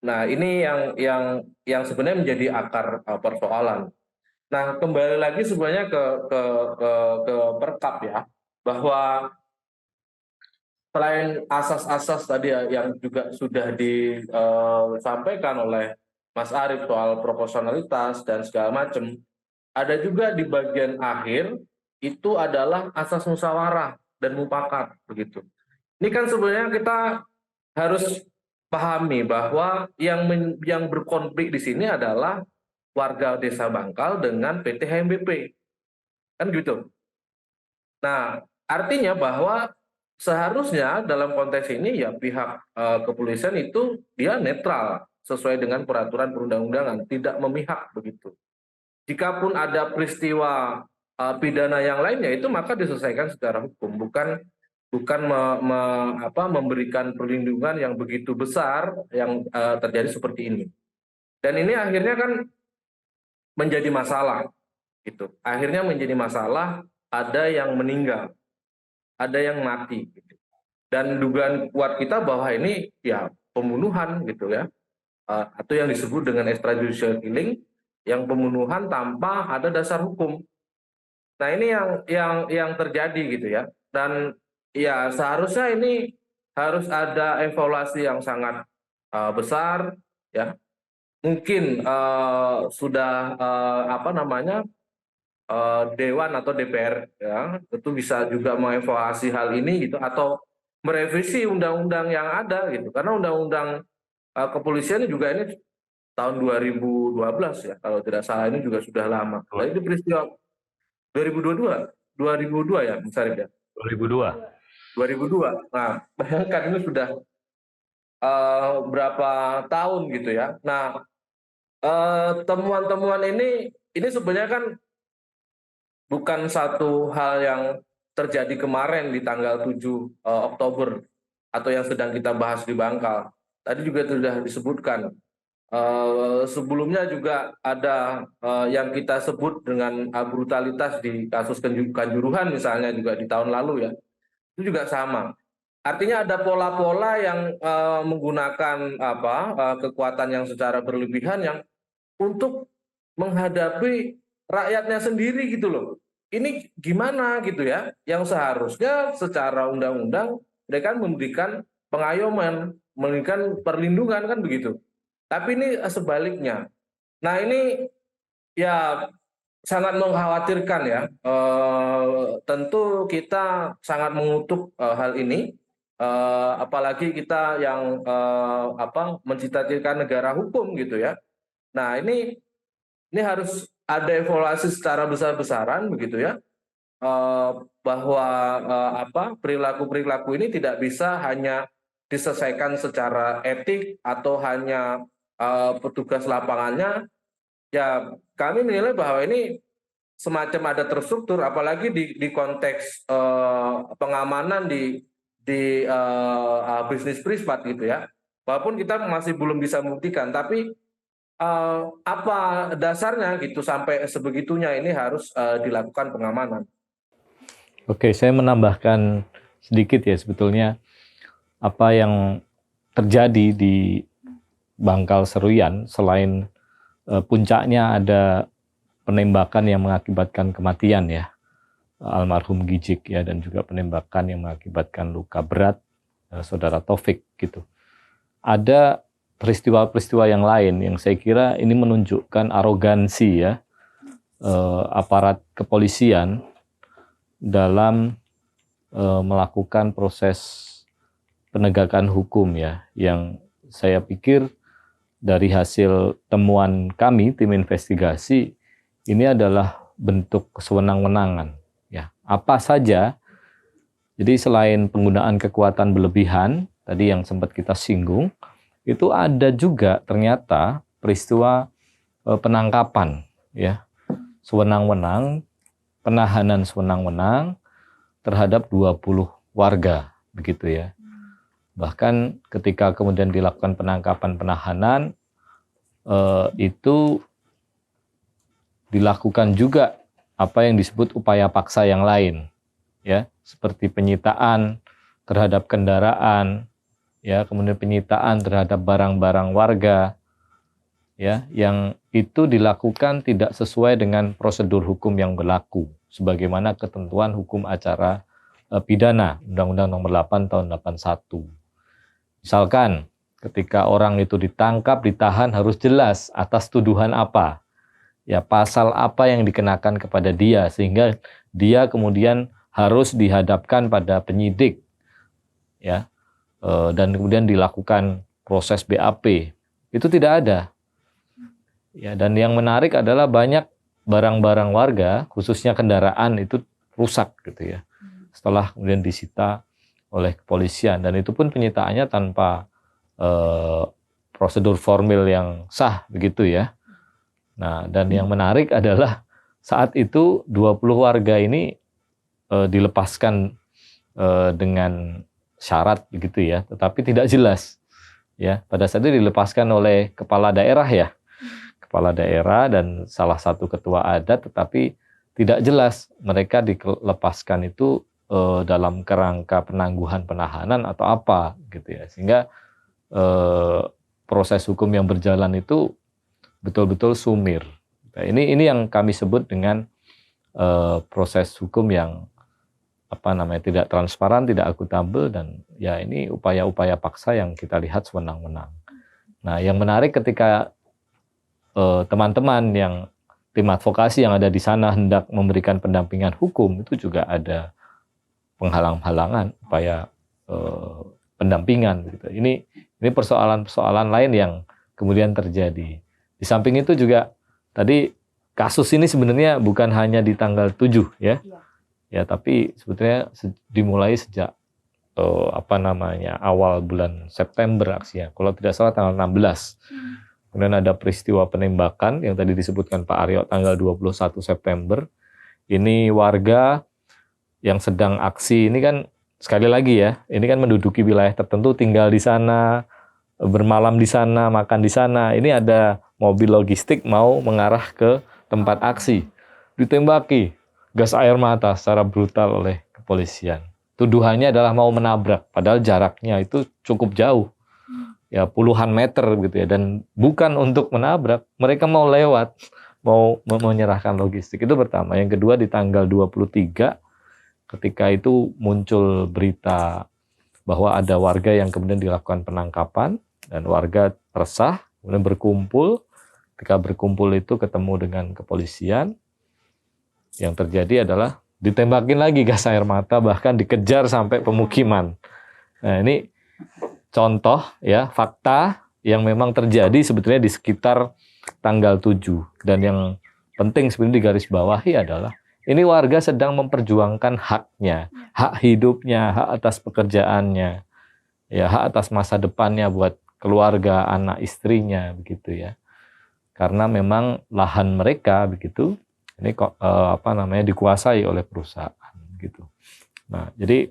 Nah, ini yang sebenarnya menjadi akar persoalan. Nah, kembali lagi sebenarnya ke Perkap ya, bahwa selain asas-asas tadi ya, yang juga sudah disampaikan oleh Mas Arief soal proporsionalitas dan segala macam, ada juga di bagian akhir itu adalah asas musyawarah dan mufakat begitu. Ini kan sebenarnya kita harus pahami bahwa yang berkonflik di sini adalah warga Desa Bangkal dengan PT HMBP, kan gitu. Nah, artinya bahwa seharusnya dalam konteks ini ya pihak kepolisian itu dia netral sesuai dengan peraturan perundang-undangan, tidak memihak begitu. Jikapun ada peristiwa pidana yang lainnya itu maka diselesaikan secara hukum, bukan memberikan perlindungan yang begitu besar yang terjadi seperti ini. Dan ini akhirnya kan menjadi masalah gitu. Akhirnya menjadi masalah, ada yang meninggal, ada yang mati gitu. Dan dugaan kuat kita bahwa ini ya pembunuhan gitu ya. Atau yang disebut dengan extrajudicial killing, yang pembunuhan tanpa ada dasar hukum. Nah, ini yang terjadi gitu ya. Dan ya seharusnya ini harus ada evaluasi yang sangat besar ya. Mungkin sudah Dewan atau DPR ya itu bisa juga mengevaluasi hal ini gitu, atau merevisi undang-undang yang ada gitu, karena undang-undang kepolisian juga ini tahun 2012 ya kalau tidak salah, ini juga sudah lama. Nah, itu peristiwa 2002 ya Mas Arief ya. 2002. Nah, bayangkan ini sudah berapa tahun gitu ya. Nah, temuan-temuan ini sebenarnya kan bukan satu hal yang terjadi kemarin di tanggal 7 Oktober atau yang sedang kita bahas di Bangkal. Tadi juga sudah disebutkan. Sebelumnya juga ada yang kita sebut dengan brutalitas di kasus Kanjuruhan misalnya juga di tahun lalu ya. Itu juga sama. Artinya ada pola-pola yang menggunakan kekuatan yang secara berlebihan yang untuk menghadapi rakyatnya sendiri gitu loh. Ini gimana gitu ya, yang seharusnya secara undang-undang mereka memberikan pengayoman, memberikan perlindungan kan begitu. Tapi ini sebaliknya. Nah, ini ya sangat mengkhawatirkan ya. Tentu kita sangat mengutuk hal ini. Apalagi kita yang mencita-citakan negara hukum gitu ya. Nah, ini harus ada evaluasi secara besar-besaran begitu ya, bahwa perilaku-perilaku ini tidak bisa hanya diselesaikan secara etik atau hanya petugas lapangannya. Ya, kami menilai bahwa ini semacam ada terstruktur, apalagi di konteks pengamanan di bisnis privat gitu ya. Walaupun kita masih belum bisa membuktikan, tapi apa dasarnya gitu sampai sebegitunya ini harus dilakukan pengamanan. Oke, saya menambahkan sedikit ya, sebetulnya apa yang terjadi di Bangkal Seruyan selain puncaknya ada penembakan yang mengakibatkan kematian ya, almarhum Gijik ya, dan juga penembakan yang mengakibatkan luka berat saudara Taufik gitu. Ada peristiwa-peristiwa yang lain yang saya kira ini menunjukkan arogansi ya aparat kepolisian dalam melakukan proses penegakan hukum ya, yang saya pikir dari hasil temuan kami tim investigasi ini adalah bentuk kesewenang-wenangan ya. Apa saja? Jadi selain penggunaan kekuatan berlebihan tadi yang sempat kita singgung, itu ada juga ternyata peristiwa penangkapan ya, sewenang-wenang, penahanan sewenang-wenang terhadap 20 warga, begitu ya. Bahkan ketika kemudian dilakukan penangkapan penahanan, itu dilakukan juga apa yang disebut upaya paksa yang lain, ya, seperti penyitaan terhadap kendaraan, ya, kemudian penyitaan terhadap barang-barang warga, ya, yang itu dilakukan tidak sesuai dengan prosedur hukum yang berlaku, sebagaimana ketentuan hukum acara pidana, Undang-Undang Nomor 8 Tahun 81. Misalkan, ketika orang itu ditangkap, ditahan, harus jelas atas tuduhan apa, ya, pasal apa yang dikenakan kepada dia, sehingga dia kemudian harus dihadapkan pada penyidik, ya, dan kemudian dilakukan proses BAP. Itu tidak ada. Ya, dan yang menarik adalah banyak barang-barang warga, khususnya kendaraan, itu rusak gitu ya. Setelah kemudian disita oleh kepolisian, dan itu pun penyitaannya tanpa prosedur formil yang sah begitu ya. Nah, dan yang menarik adalah saat itu 20 warga ini dilepaskan dengan syarat begitu ya, tetapi tidak jelas ya. Pada saat itu dilepaskan oleh kepala daerah ya, kepala daerah dan salah satu ketua adat, tetapi tidak jelas mereka dilepaskan itu dalam kerangka penangguhan penahanan atau apa gitu ya, sehingga proses hukum yang berjalan itu betul-betul sumir. Nah, ini yang kami sebut dengan proses hukum yang tidak transparan, tidak akuntabel, dan ya ini upaya-upaya paksa yang kita lihat sewenang-wenang. Nah, yang menarik ketika teman-teman yang tim advokasi yang ada di sana hendak memberikan pendampingan hukum, itu juga ada penghalang-halangan upaya pendampingan gitu. Ini persoalan-persoalan lain yang kemudian terjadi. Di samping itu juga tadi kasus ini sebenarnya bukan hanya di tanggal 7 ya. Ya, tapi sebetulnya dimulai sejak awal bulan September aksinya. Kalau tidak salah tanggal 16. Kemudian ada peristiwa penembakan yang tadi disebutkan Pak Aryo tanggal 21 September. Ini warga yang sedang aksi ini kan sekali lagi ya, ini kan menduduki wilayah tertentu, tinggal di sana, bermalam di sana, makan di sana. Ini ada mobil logistik mau mengarah ke tempat aksi. Ditembaki gas air mata secara brutal oleh kepolisian. Tuduhannya adalah mau menabrak, padahal jaraknya itu cukup jauh. Ya, puluhan meter gitu ya, dan bukan untuk menabrak, mereka mau lewat, mau menyerahkan logistik. Itu pertama. Yang kedua, di tanggal 23 ketika itu muncul berita bahwa ada warga yang kemudian dilakukan penangkapan dan warga resah, kemudian berkumpul. Ketika berkumpul itu ketemu dengan kepolisian, yang terjadi adalah ditembakin lagi gas air mata, bahkan dikejar sampai pemukiman. Nah, ini contoh ya, fakta yang memang terjadi sebetulnya di sekitar tanggal 7. Dan yang penting sebenarnya digarisbawahi adalah ini warga sedang memperjuangkan haknya, hak hidupnya, hak atas pekerjaannya, ya, hak atas masa depannya buat keluarga, anak istrinya begitu ya. Karena memang lahan mereka begitu ini dikuasai oleh perusahaan gitu. Nah, jadi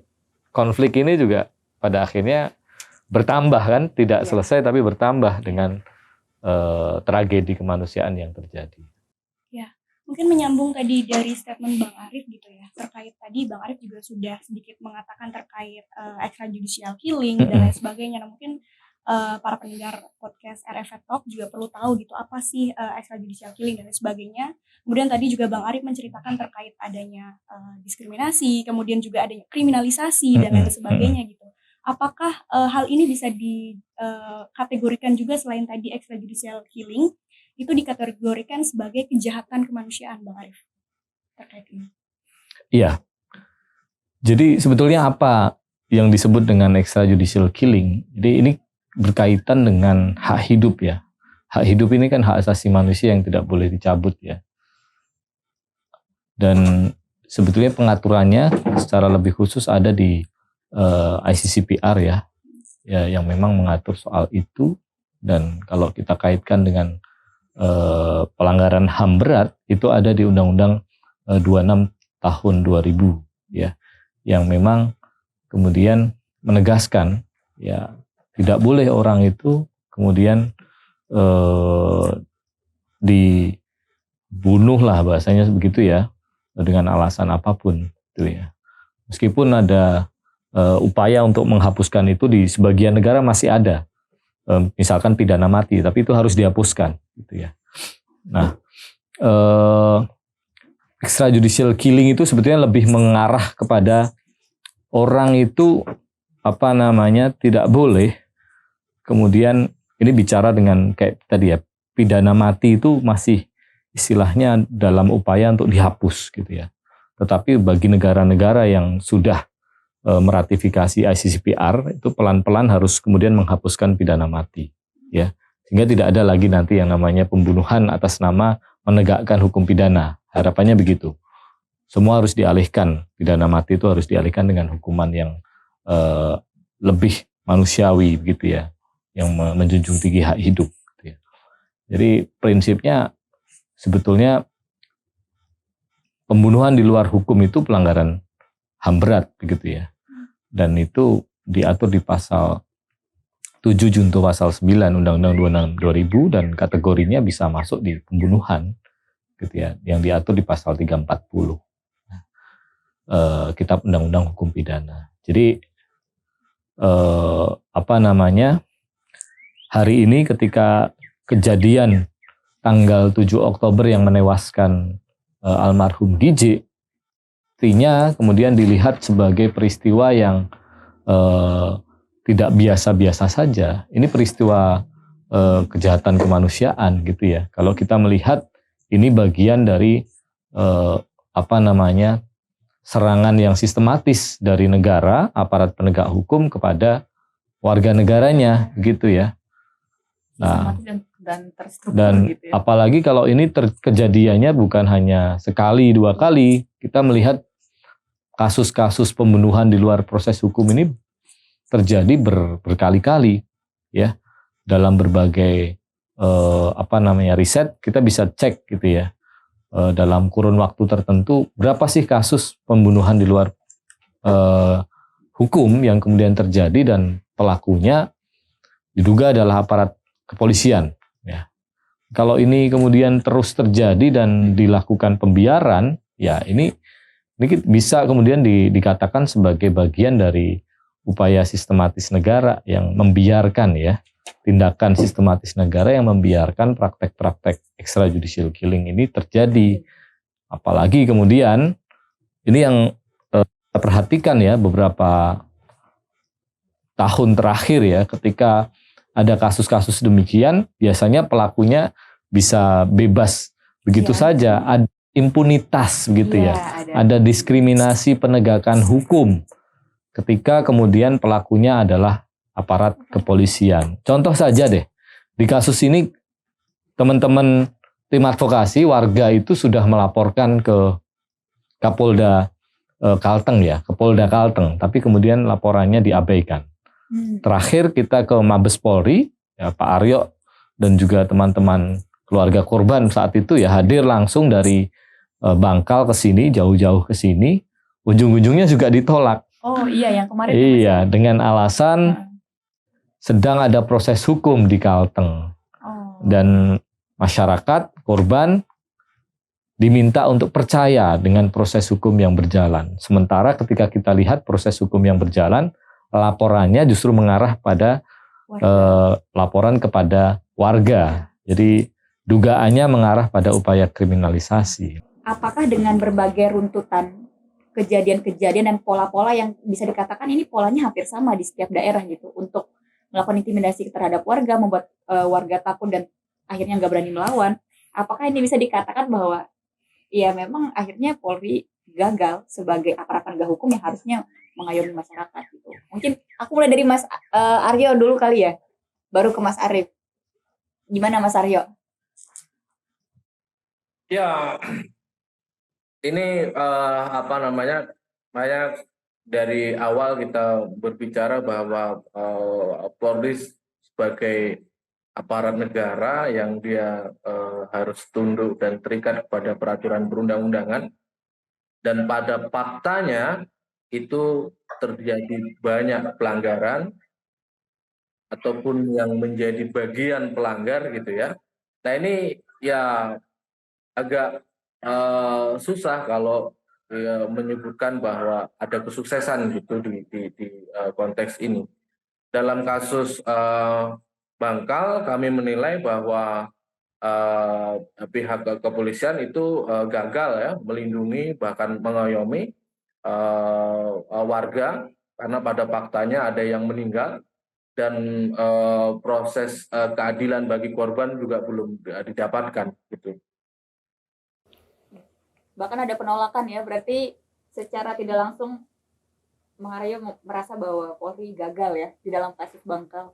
konflik ini juga pada akhirnya bertambah kan, tidak selesai tapi bertambah dengan tragedi kemanusiaan yang terjadi. Ya, mungkin menyambung tadi dari statement Bang Arief gitu ya, terkait tadi Bang Arief juga sudah sedikit mengatakan terkait extrajudicial killing dan lain sebagainya. Nah, mungkin para pendengar podcast RFF Talk juga perlu tahu gitu apa sih extrajudicial killing dan lain sebagainya. Kemudian tadi juga Bang Arief menceritakan terkait adanya diskriminasi, kemudian juga adanya kriminalisasi dan lain sebagainya gitu. Apakah hal ini bisa dikategorikan juga selain tadi extrajudicial killing, itu dikategorikan sebagai kejahatan kemanusiaan, Bang Arief, terkait ini? Iya. Jadi sebetulnya apa yang disebut dengan extrajudicial killing? Jadi ini berkaitan dengan hak hidup ya. Hak hidup ini kan hak asasi manusia yang tidak boleh dicabut ya. Dan sebetulnya pengaturannya secara lebih khusus ada di ICCPR ya, yang memang mengatur soal itu. Dan kalau kita kaitkan dengan pelanggaran HAM berat, itu ada di Undang-Undang 26 tahun 2000 ya, yang memang kemudian menegaskan ya tidak boleh orang itu kemudian dibunuh lah bahasanya begitu ya, dengan alasan apapun itu ya. Meskipun ada upaya untuk menghapuskan itu di sebagian negara masih ada, misalkan pidana mati, tapi itu harus dihapuskan gitu ya. Nah, extrajudicial killing itu sebetulnya lebih mengarah kepada orang itu tidak boleh kemudian ini bicara dengan kayak tadi ya, pidana mati itu masih istilahnya dalam upaya untuk dihapus gitu ya. Tetapi bagi negara-negara yang sudah meratifikasi ICCPR itu pelan-pelan harus kemudian menghapuskan pidana mati ya. Sehingga tidak ada lagi nanti yang namanya pembunuhan atas nama menegakkan hukum pidana. Harapannya begitu. Semua harus dialihkan, pidana mati itu harus dialihkan dengan hukuman yang lebih manusiawi begitu ya, yang menjunjung tinggi hak hidup gitu ya. Jadi prinsipnya sebetulnya pembunuhan di luar hukum itu pelanggaran HAM berat begitu ya. Dan itu diatur di pasal 7 junto pasal 9 Undang-Undang 26 2000 dan kategorinya bisa masuk di pembunuhan gitu ya, yang diatur di pasal 340 Kitab Undang-Undang Hukum Pidana. Jadi hari ini ketika kejadian tanggal 7 Oktober yang menewaskan almarhum DJ, artinya kemudian dilihat sebagai peristiwa yang tidak biasa-biasa saja. Ini peristiwa kejahatan kemanusiaan gitu ya. Kalau kita melihat ini bagian dari serangan yang sistematis dari negara, aparat penegak hukum kepada warga negaranya gitu ya. Nah, dan gitu ya. Apalagi kalau ini kejadiannya bukan hanya sekali, 2 kali, kita melihat kasus-kasus pembunuhan di luar proses hukum ini terjadi berkali-kali ya. Dalam berbagai riset kita bisa cek gitu ya. Dalam kurun waktu tertentu berapa sih kasus pembunuhan di luar hukum yang kemudian terjadi dan pelakunya diduga adalah aparat kepolisian ya. Kalau ini kemudian terus terjadi dan dilakukan pembiaran ya, ini bisa kemudian dikatakan sebagai bagian dari upaya sistematis negara yang membiarkan ya, tindakan sistematis negara yang membiarkan praktek-praktek extrajudicial killing ini terjadi. Apalagi kemudian ini yang kita perhatikan ya beberapa tahun terakhir ya, ketika ada kasus-kasus demikian biasanya pelakunya bisa bebas begitu saja, ada impunitas begitu ya, ada diskriminasi penegakan hukum ketika kemudian pelakunya adalah aparat kepolisian. Contoh saja deh, di kasus ini teman-teman tim advokasi warga itu sudah melaporkan ke Kapolda Kalteng ya, ke Polda Kalteng, tapi kemudian laporannya diabaikan. Terakhir kita ke Mabes Polri, ya, Pak Aryo dan juga teman-teman keluarga korban saat itu ya hadir langsung dari Bangkal ke sini, jauh-jauh ke sini, ujung-ujungnya juga ditolak. Oh iya, yang kemarin. Iya, dengan alasan sedang ada proses hukum di Kalteng. Dan masyarakat, korban diminta untuk percaya dengan proses hukum yang berjalan. Sementara ketika kita lihat proses hukum yang berjalan, laporannya justru mengarah pada laporan kepada warga. Jadi dugaannya mengarah pada upaya kriminalisasi. Apakah dengan berbagai runtutan kejadian-kejadian dan pola-pola yang bisa dikatakan ini polanya hampir sama di setiap daerah gitu untuk melakukan intimidasi terhadap warga, membuat warga takut dan akhirnya nggak berani melawan, apakah ini bisa dikatakan bahwa ya memang akhirnya Polri gagal sebagai aparat penegak hukum yang harusnya mengayomi masyarakat gitu. Mungkin aku mulai dari Mas Aryo dulu kali ya, baru ke Mas Arif. Gimana Mas Aryo? Ya, ini dari awal kita berbicara bahwa Polri sebagai aparat negara yang dia harus tunduk dan terikat kepada peraturan perundang-undangan, dan pada faktanya itu terjadi banyak pelanggaran ataupun yang menjadi bagian pelanggar gitu ya. Nah ini ya agak susah kalau menyebutkan bahwa ada kesuksesan gitu di konteks ini. Dalam kasus Bangkal, kami menilai bahwa pihak kepolisian itu gagal ya melindungi bahkan mengayomi warga karena pada faktanya ada yang meninggal dan proses keadilan bagi korban juga belum didapatkan gitu. Bahkan ada penolakan ya, berarti secara tidak langsung Mang Aryo merasa bahwa Polri gagal ya di dalam kasus Bangkal.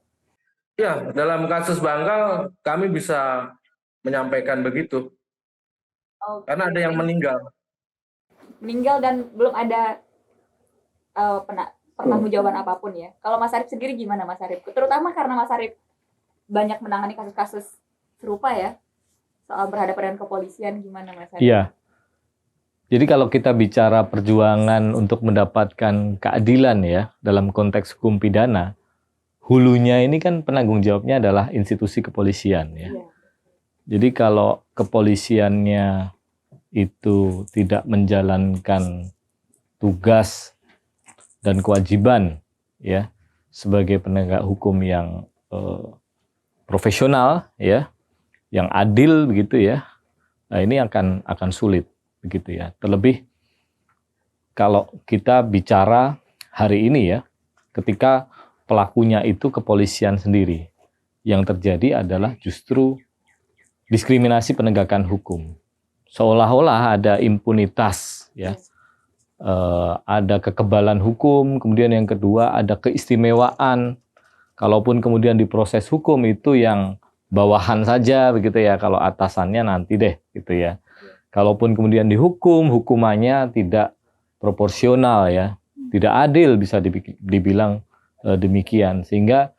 Ya, dalam kasus Bangkal kami bisa menyampaikan begitu. Karena ada yang meninggal. Meninggal dan belum ada pertanggungjawaban apapun ya. Kalau Mas Arif sendiri gimana Mas Arif? Terutama karena Mas Arif banyak menangani kasus-kasus serupa ya. Soal berhadapan dengan kepolisian gimana Mas Arif? Iya. Jadi kalau kita bicara perjuangan untuk mendapatkan keadilan ya dalam konteks hukum pidana, hulunya ini kan penanggung jawabnya adalah institusi kepolisian ya. Iya. Jadi kalau kepolisiannya itu tidak menjalankan tugas dan kewajiban ya sebagai penegak hukum yang profesional ya, yang adil begitu ya. Nah, ini akan sulit begitu ya. Terlebih kalau kita bicara hari ini ya, ketika pelakunya itu kepolisian sendiri, yang terjadi adalah justru diskriminasi penegakan hukum. Seolah-olah ada impunitas ya. Ada kekebalan hukum, kemudian yang kedua ada keistimewaan. Kalaupun kemudian diproses hukum itu yang bawahan saja begitu ya, kalau atasannya nanti deh gitu ya. Kalaupun kemudian dihukum, hukumannya tidak proporsional ya, tidak adil bisa dibilang demikian. Sehingga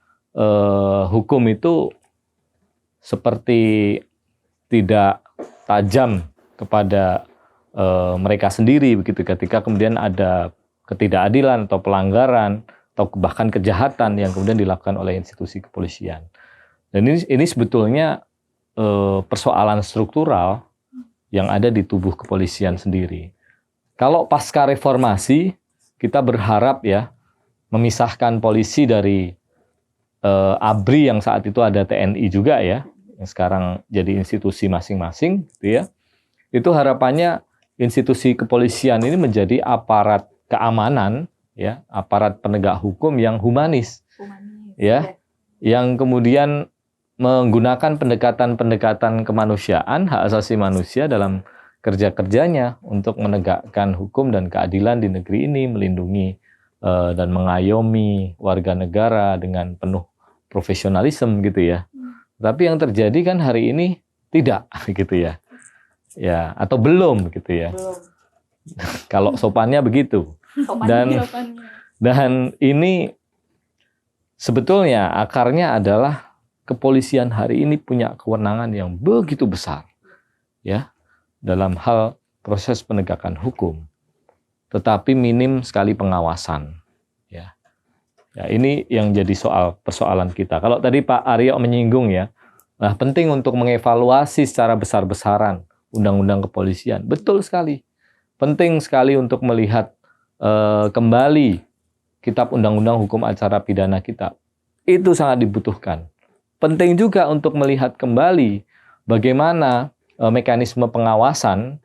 hukum itu seperti tidak tajam kepada mereka sendiri begitu ketika kemudian ada ketidakadilan atau pelanggaran atau bahkan kejahatan yang kemudian dilakukan oleh institusi kepolisian. Dan ini sebetulnya persoalan struktural yang ada di tubuh kepolisian sendiri. Kalau pasca reformasi kita berharap ya memisahkan polisi dari ABRI yang saat itu ada TNI juga ya, yang sekarang jadi institusi masing-masing gitu ya. Itu harapannya institusi kepolisian ini menjadi aparat keamanan ya, aparat penegak hukum yang humanis. Ya. Yang kemudian menggunakan pendekatan-pendekatan kemanusiaan, hak asasi manusia dalam kerja-kerjanya untuk menegakkan hukum dan keadilan di negeri ini, melindungi dan mengayomi warga negara dengan penuh profesionalisme gitu ya. Tapi yang terjadi kan hari ini tidak gitu ya. Ya, atau belum gitu ya. Belum. Kalau sopannya begitu. Dan ini sebetulnya akarnya adalah kepolisian hari ini punya kewenangan yang begitu besar ya dalam hal proses penegakan hukum, tetapi minim sekali pengawasan ya. Ya ini yang jadi persoalan kita. Kalau tadi Pak Aryo menyinggung ya, nah penting untuk mengevaluasi secara besar-besaran undang-undang kepolisian. Betul sekali. Penting sekali untuk melihat kembali kitab undang-undang hukum acara pidana kita. Itu sangat dibutuhkan. Penting juga untuk melihat kembali bagaimana mekanisme pengawasan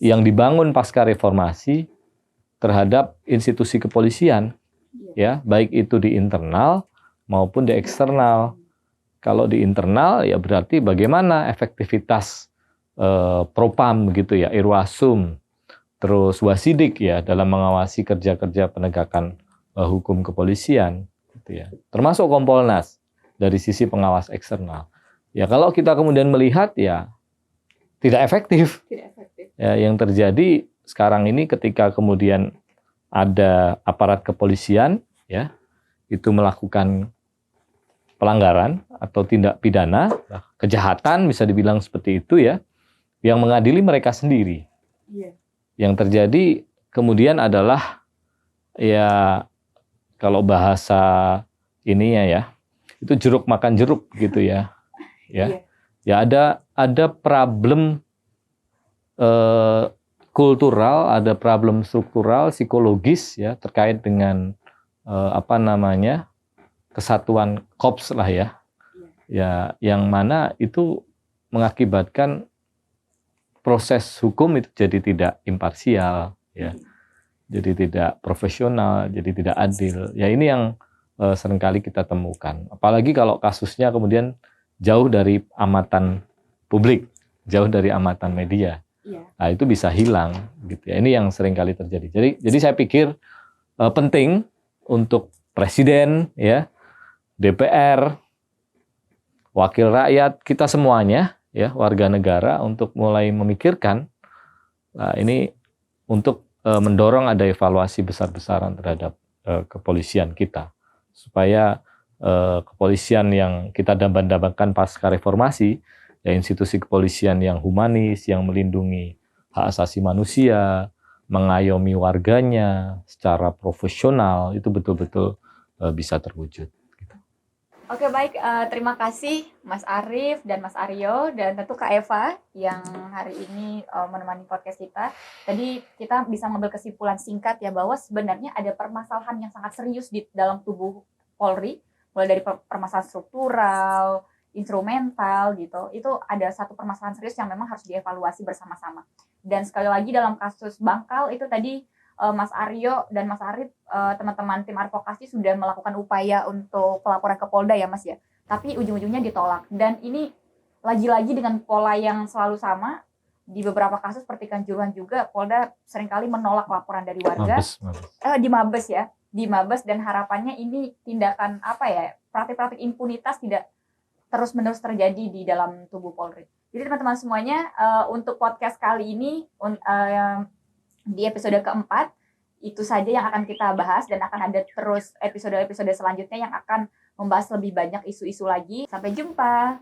yang dibangun pasca reformasi terhadap institusi kepolisian, ya, baik itu di internal maupun di eksternal. Kalau di internal ya berarti bagaimana efektivitas Propam begitu ya, Irwasum, terus Wasidik ya dalam mengawasi kerja-kerja penegakan hukum kepolisian, gitu ya. Termasuk Kompolnas dari sisi pengawas eksternal. Ya kalau kita kemudian melihat ya tidak efektif. Tidak efektif. Ya, yang terjadi sekarang ini ketika kemudian ada aparat kepolisian ya itu melakukan pelanggaran atau tindak pidana, kejahatan bisa dibilang seperti itu ya, yang mengadili mereka sendiri. Iya. Yang terjadi kemudian adalah ya kalau bahasa ininya ya, itu jeruk makan jeruk gitu ya. Ya. Ya ada problem kultural, ada problem struktural, psikologis ya terkait dengan kesatuan korps lah ya. Ya, yang mana itu mengakibatkan proses hukum itu jadi tidak imparsial ya. Jadi tidak profesional, jadi tidak adil. Ya ini yang seringkali kita temukan. Apalagi kalau kasusnya kemudian jauh dari amatan publik, jauh dari amatan media. Nah, itu bisa hilang gitu ya. Ini yang seringkali terjadi. Jadi saya pikir penting untuk presiden ya, DPR, wakil rakyat, kita semuanya ya, warga negara untuk mulai memikirkan ini untuk mendorong ada evaluasi besar-besaran terhadap kepolisian kita, supaya kepolisian yang kita dambakan pasca reformasi, ya institusi kepolisian yang humanis, yang melindungi hak asasi manusia, mengayomi warganya secara profesional, itu betul-betul bisa terwujud. Oke baik, terima kasih Mas Arief dan Mas Aryo dan tentu Kak Eva yang hari ini menemani podcast kita. Tadi kita bisa mengambil kesimpulan singkat ya bahwa sebenarnya ada permasalahan yang sangat serius di dalam tubuh Polri, mulai dari permasalahan struktural, instrumental gitu. Itu ada satu permasalahan serius yang memang harus dievaluasi bersama-sama. Dan sekali lagi dalam kasus Bangkal itu tadi Mas Aryo dan Mas Arief, teman-teman tim advokasi sudah melakukan upaya untuk pelaporan ke Polda ya Mas ya. Tapi ujung-ujungnya ditolak. Dan ini lagi-lagi dengan pola yang selalu sama. Di beberapa kasus seperti Kanjuruhan juga, Polda seringkali menolak laporan dari warga. Di Mabes ya. Di Mabes, dan harapannya ini tindakan praktik-praktik impunitas tidak terus-menerus terjadi di dalam tubuh Polri. Jadi teman-teman semuanya, untuk podcast kali ini, di episode keempat, itu saja yang akan kita bahas dan akan ada terus episode-episode selanjutnya yang akan membahas lebih banyak isu-isu lagi. Sampai jumpa!